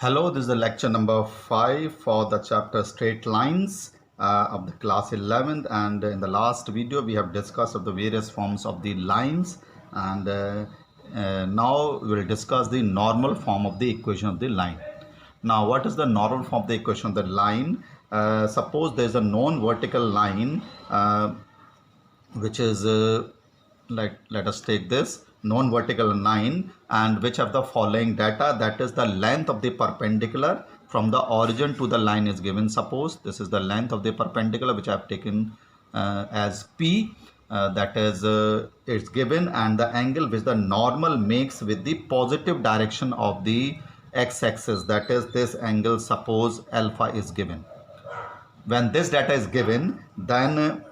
Hello, this is the lecture number 5 for the chapter straight lines of the class 11th, and in the last video we have discussed of the various forms of the lines, and now we will discuss the normal form of the equation of the line. Now what is the normal form of the equation of the line? Suppose there is a known vertical line which is let us take this non-vertical line, and which have the following data, that is the length of the perpendicular from the origin to the line is given. Suppose this is the length of the perpendicular which I have taken as P, that is it's given, and the angle which the normal makes with the positive direction of the x-axis, that is this angle, suppose alpha is given. When this data is given, then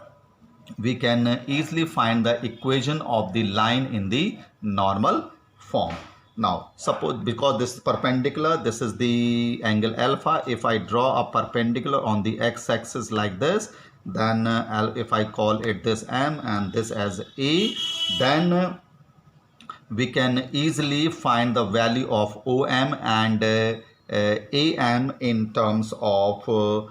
we can easily find the equation of the line in the normal form. Now suppose, because this is perpendicular, this is the angle alpha. If I draw a perpendicular on the x-axis like this, then if I call it this M and this as A, then we can easily find the value of OM and AM in terms of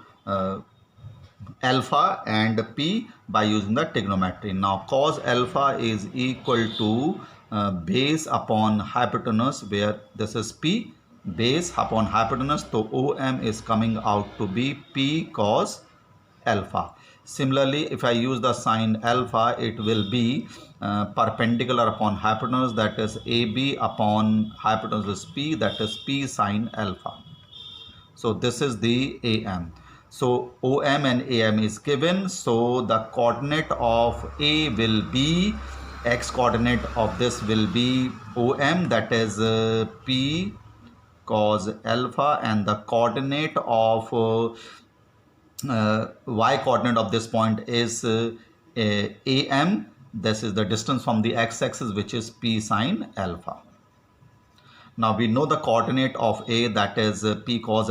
alpha and P by using the trigonometry. Now cos alpha is equal to base upon hypotenuse, where this is P, base upon hypotenuse, so OM is coming out to be P cos alpha. Similarly, if I use the sine alpha, it will be perpendicular upon hypotenuse, that is AB upon hypotenuse is P, that is P sine alpha. So this is the AM. So OM and AM is given. So the coordinate of A will be, x coordinate of this will be OM, that is P cos alpha, and the coordinate of y coordinate of this point is AM. This is the distance from the x-axis, which is P sine alpha. Now we know the coordinate of A, that is P cos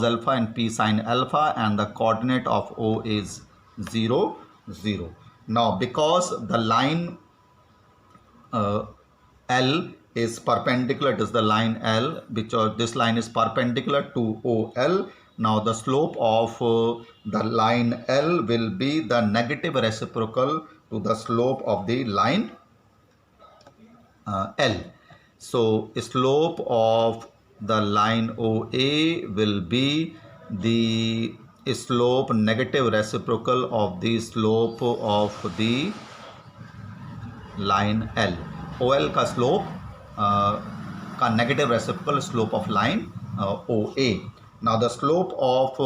alpha and P sine alpha, and the coordinate of O is 0, 0. Now because the line L is perpendicular, it is the line L, which this line is perpendicular to OL. Now the slope of the line L will be the negative reciprocal to the slope of the line L. So slope of the line OA will be the slope negative reciprocal of the slope of the line L. OL का slope का negative reciprocal slope of line OA. Now the slope of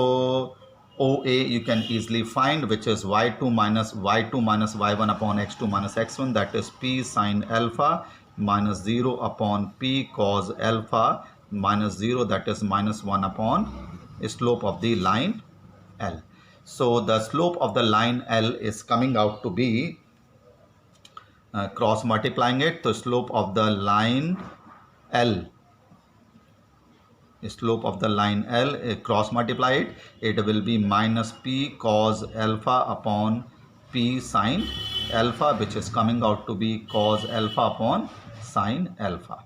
OA you can easily find, which is y2 minus y1 upon x2 minus x1, that is P sine alpha minus 0 upon P cos alpha minus 0, that is minus 1 upon slope of the line L. So the slope of the line L is coming out to be, cross multiplying it, the slope of the line L, cross multiply it, it will be minus P cos alpha upon P sine alpha, which is coming out to be cos alpha upon sine alpha.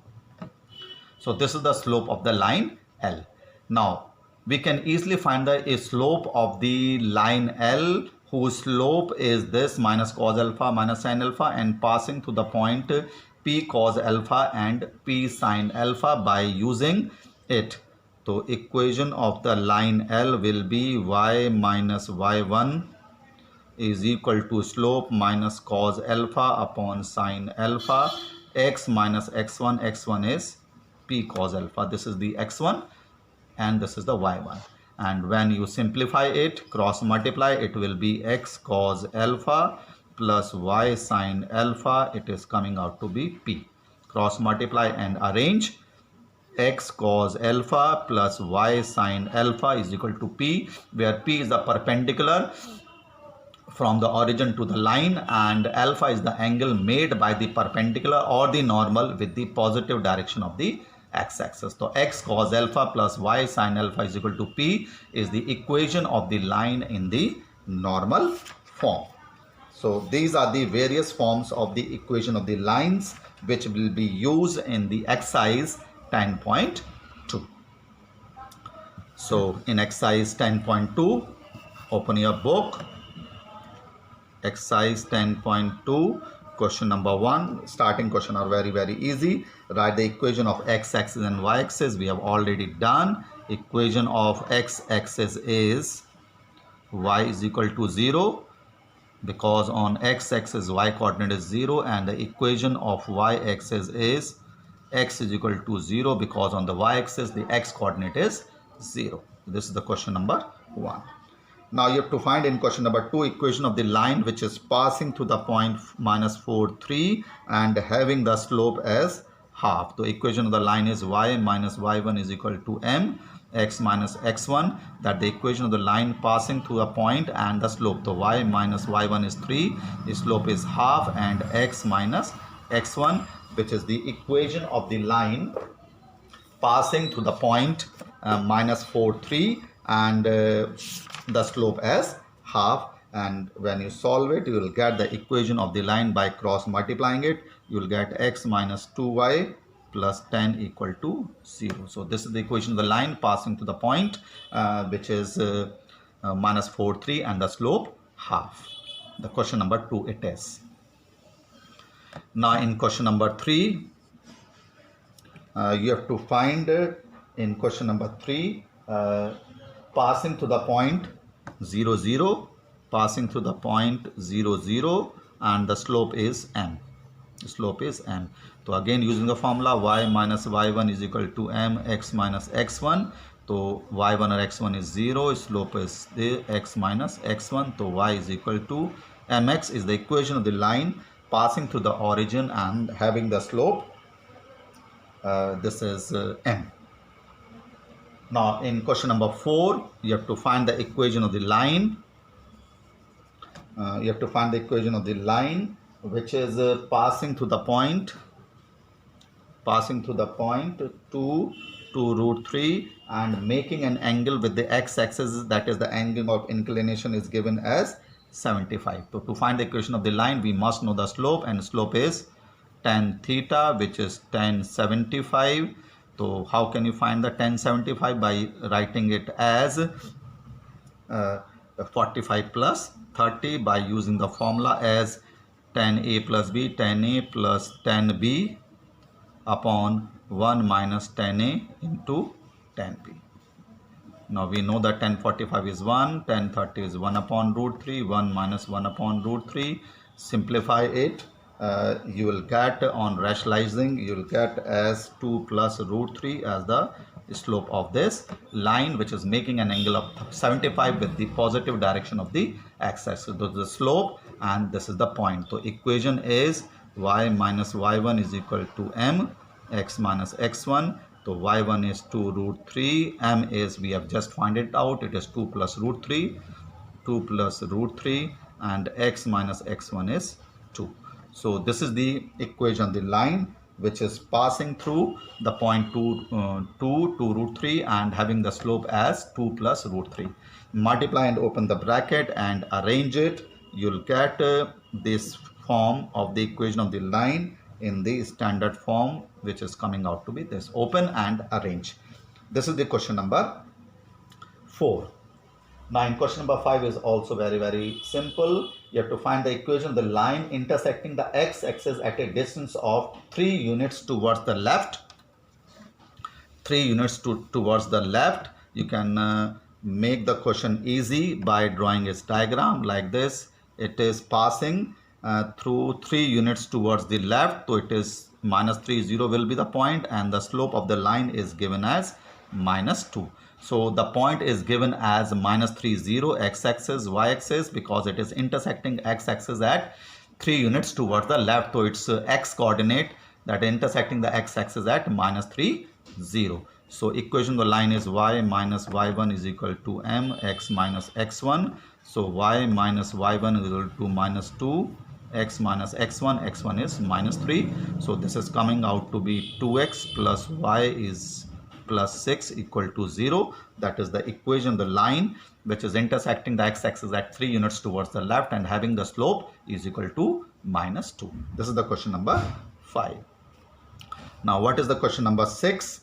So this is the slope of the line L. Now we can easily find the slope of the line L, whose slope is this minus cos alpha minus sine alpha, and passing to the point P cos alpha and P sine alpha by using it. So equation of the line L will be y minus y1 is equal to slope minus cos alpha upon sine alpha, x minus x1, x1 is P cos alpha. This is the x1 and this is the y1, and when you simplify it, cross multiply, it will be x cos alpha plus y sine alpha, it is coming out to be P. Cross multiply and arrange, x cos alpha plus y sine alpha is equal to P, where P is the perpendicular from the origin to the line, and alpha is the angle made by the perpendicular or the normal with the positive direction of the x-axis. So x cos alpha plus y sine alpha is equal to P is the equation of the line in the normal form. So these are the various forms of the equation of the lines which will be used in the exercise 10.2. So in exercise 10.2, open your book. Exercise 10.2, question number 1. Starting question are very easy. Write the equation of x-axis and y-axis. We have already done. Equation of x-axis is y is equal to 0, because on x-axis y coordinate is 0, and the equation of y-axis is x is equal to 0, because on the y-axis the x coordinate is 0. This is the question number 1. Now you have to find in question number 2 equation of the line which is passing through the point -4, 3 and having the slope as half. The equation of the line is y minus y1 is equal to m x minus x1, that the equation of the line passing through a point and the slope. So y minus y1 is 3, the slope is half, and x minus x1, which is the equation of the line passing through the point -4, 3 and the slope as half. And when you solve it, you will get the equation of the line by cross multiplying it. You will get x minus 2y plus 10 equal to 0. So this is the equation of the line passing to the point which is -4, 3 and the slope half. The question number 2 it is. Now in question number 3, you have to find in question number 3 passing to the point 0, 0, passing through the point 0, 0, and the slope is m. The slope is m. So again using the formula y minus y1 is equal to m x minus x1. So y1 or x1 is 0, slope is the x minus x1. So y is equal to mx is the equation of the line passing through the origin and having the slope. This is m. Now in question number 4, you have to find the equation of the line. You have to find the equation of the line which is passing through the point 2 to root 3 and making an angle with the x-axis, that is the angle of inclination is given as 75. So to find the equation of the line, we must know the slope, and slope is tan theta, which is tan 75. So how can you find the tan 75? By writing it as 45 plus 30 by using the formula as tan a plus b, tan a plus tan b upon 1 minus tan a into tan b. Now we know that tan 45 is 1, tan 30 is 1 upon root 3, 1 minus 1 upon root 3. Simplify it. You will get, on rationalizing, you will get as 2 plus root 3 as the slope of this line, which is making an angle of 75 with the positive direction of the x-axis. So this is the slope and this is the point. So equation is y minus y1 is equal to m x minus x1. So y1 is 2 root 3, m is, we have just find it out, it is 2 plus root 3, 2 plus root 3, and x minus x1 is 2. So this is the equation of the line which is passing through the point 2 to root 3 and having the slope as 2 plus root 3. Multiply and open the bracket and arrange it. You'll get this form of the equation of the line in the standard form, which is coming out to be this. Open and arrange. This is the question number 4. Now in question number 5 is also very simple. You have to find the equation of the line intersecting the x-axis at a distance of 3 units towards the left. 3 units towards the left. You can make the question easy by drawing its diagram like this. It is passing through 3 units towards the left. So it is -3, 0 will be the point, and the slope of the line is given as -2. So the point is given as -3, 0 x-axis, y-axis, because it is intersecting x-axis at 3 units towards the left. So it's x coordinate that intersecting the x-axis at -3, 0. So equation of the line is y minus y1 is equal to m x minus x1. So y minus y1 is equal to -2, x minus x1, x1 is -3. So this is coming out to be 2x plus y is plus 6 equal to 0. That is the equation of the line which is intersecting the x-axis at 3 units towards the left and having the slope is equal to -2. This is the question number 5. Now what is the question number 6?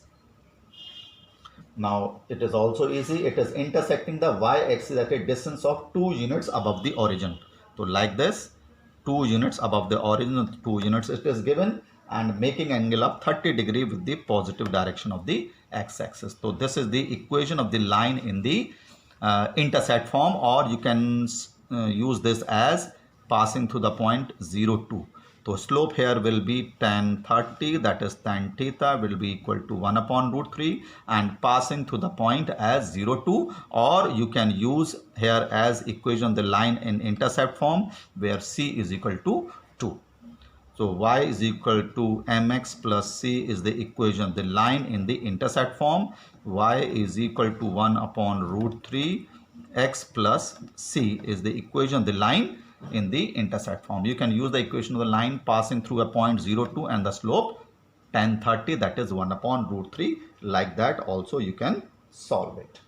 Now it is also easy. It is intersecting the y-axis at a distance of 2 units above the origin. So like this, 2 units above the origin, 2 units it is given, and making angle of 30 degree with the positive direction of the x-axis. So this is the equation of the line in the intersect form, or you can use this as passing through the point 0, 2. So slope here will be tan 30, that is tan theta will be equal to 1 upon root 3, and passing through the point as 0, 2, or you can use here as equation the line in intercept form where c is equal to 2. So y is equal to mx plus c is the equation, the line in the intercept form. Y is equal to 1 upon root 3 x plus c is the equation, the line in the intercept form. You can use the equation of the line passing through a point 0, 2 and the slope tan 30, that is 1 upon root 3. Like that also you can solve it.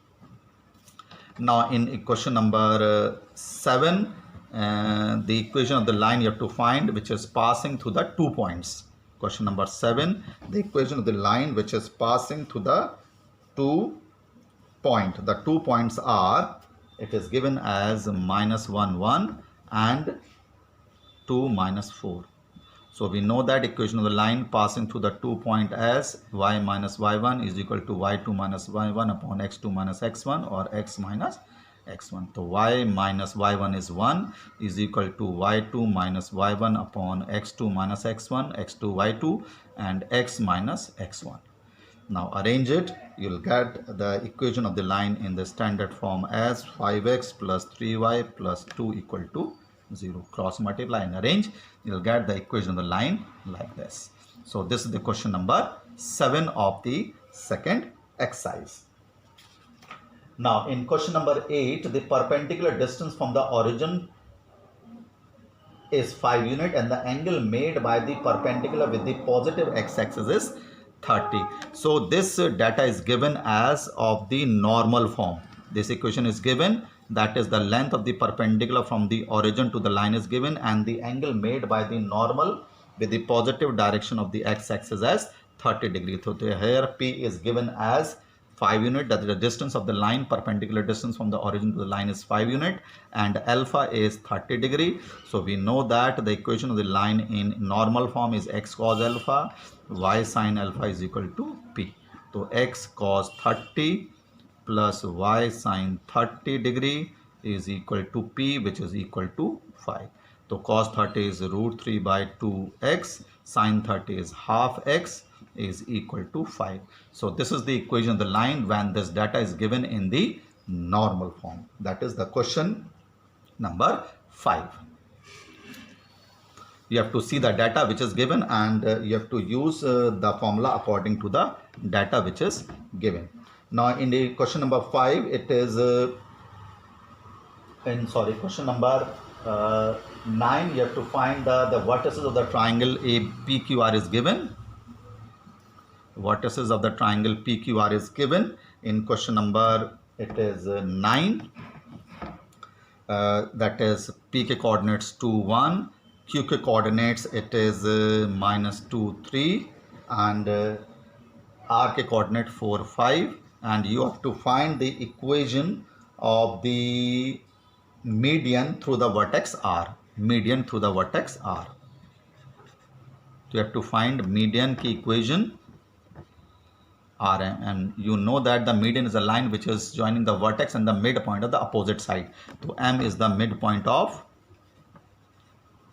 Now in question number 7, the equation of the line you have to find which is passing through the 2 points. Question number 7, the equation of the line which is passing through the 2 point. The 2 points are, it is given as minus 1, 1 and 2 minus 4. So we know that equation of the line passing through the 2 point as y minus y1 is equal to y2 minus y1 upon x2 minus x1, or x minus x1. So y minus y1 is 1 is equal to y2 minus y1 upon x2 minus x1, x2 y2, and x minus x1. Now arrange it, you will get the equation of the line in the standard form as 5x plus 3y plus 2 equal to 0. Cross multiply and arrange, you will get the equation of the line like this. So this is the question number 7 of the second exercise. Now in question number 8, the perpendicular distance from the origin is 5 unit and the angle made by the perpendicular with the positive x-axis is 30. So this data is given as of the normal form. This equation is given, that is the length of the perpendicular from the origin to the line is given, and the angle made by the normal with the positive direction of the x-axis as 30 degree. So here P is given as 5 unit, that is the distance of the line, perpendicular distance from the origin to the line is 5 unit, and alpha is 30 degree. So we know that the equation of the line in normal form is x cos alpha, y sin alpha is equal to P. So x cos 30 plus y sin 30 degree is equal to P, which is equal to 5. So cos 30 is root 3 by 2x, sin 30 is half x, is equal to 5. So this is the equation of the line when this data is given in the normal form. That is the question number 5. You have to see the data which is given, and you have to use the formula according to the data which is given. Now in the question number 5, it is question number 9, you have to find the vertices of the triangle APQR is given. Vertices of the triangle PQR is given in question number, it is 9. That is PK coordinates 2, 1. QK coordinates it is minus 2, 3. And RK coordinate 4, 5. And you have to find the equation of the median through the vertex R. Median through the vertex R. So you have to find median key equation RM, and you know that the median is a line which is joining the vertex and the midpoint of the opposite side. So M is the midpoint of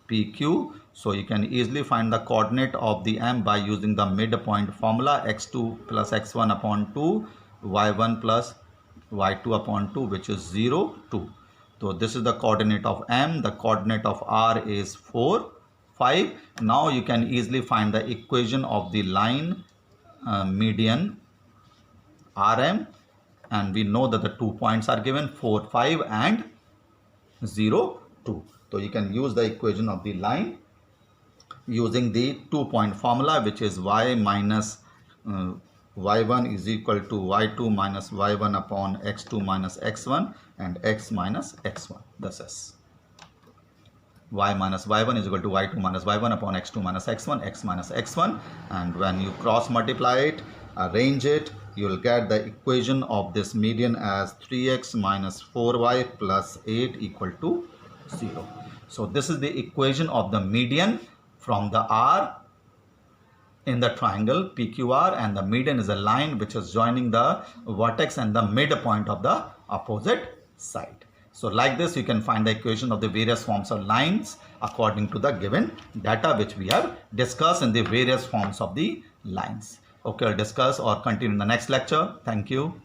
PQ. So you can easily find the coordinate of the M by using the midpoint formula, x2 plus x1 upon 2, y1 plus y2 upon 2, which is 0, 2. So this is the coordinate of M. The coordinate of R is 4, 5. Now you can easily find the equation of the line median RM, and we know that the 2 points are given 4, 5 and 0, 2. So you can use the equation of the line using the 2-point formula, which is y minus y1 is equal to y2 minus y1 upon x2 minus x1 and x minus x1. This is y minus y1 is equal to y2 minus y1 upon x2 minus x1, x minus x1. And when you cross multiply it, arrange it, you will get the equation of this median as 3x minus 4y plus 8 equal to 0. So this is the equation of the median from the R in the triangle PQR, and the median is a line which is joining the vertex and the midpoint of the opposite side. So like this, you can find the equation of the various forms of lines according to the given data which we have discussed in the various forms of the lines. Okay, I'll discuss or continue in the next lecture. Thank you.